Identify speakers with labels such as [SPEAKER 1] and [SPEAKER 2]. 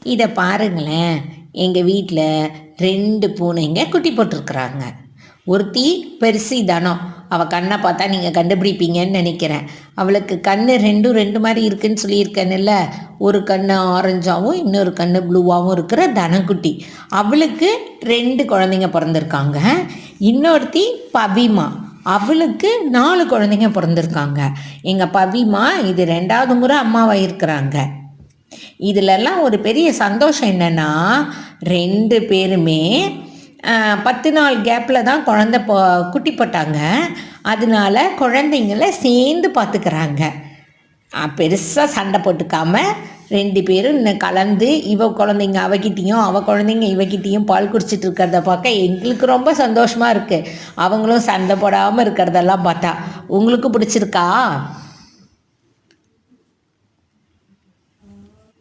[SPEAKER 1] இதை பாருங்களேன், எங்கள் வீட்டில் 2 பூனைங்க குட்டி போட்டிருக்குறாங்க. ஒருத்தி பெருசு தனம். அவள் கண்ணை பார்த்தா நீங்கள் கண்டுபிடிப்பீங்கன்னு நினைக்கிறேன். அவளுக்கு கண் ரெண்டும் 2 மாதிரி இருக்குன்னு சொல்லியிருக்கேன்ல. ஒரு கண் ஆரஞ்சாகவும் இன்னொரு கண் ப்ளூவாகவும் இருக்கிற தனக்குட்டி. அவளுக்கு 2 குழந்தைங்க பிறந்திருக்காங்க. இன்னொருத்தி பவிமா, அவளுக்கு 4 குழந்தைங்க பிறந்திருக்காங்க. எங்கள் பவிமா இது 2வது முறை அம்மாவாக இருக்கிறாங்க. இதிலெல்லாம் ஒரு பெரிய சந்தோஷம் என்னென்னா, 2 பேருமே 10 நாள் கேப்பில் தான் குட்டி போட்டாங்க. அதனால குழந்தைங்கள சேர்ந்து பார்த்துக்கிறாங்க. பெருசாக சண்டை போட்டுக்காமல் 2 பேரும் இன்னும் கலந்து இவ குழந்தைங்க அவகிட்டையும் அவள் குழந்தைங்க இவகிட்டையும் பால் குடிச்சிட்டு இருக்கிறத பார்க்க எங்களுக்கு ரொம்ப சந்தோஷமாக இருக்குது. அவங்களும் சண்டை போடாமல் இருக்கிறதெல்லாம் பார்த்தா. உங்களுக்கு பிடிச்சிருக்கா?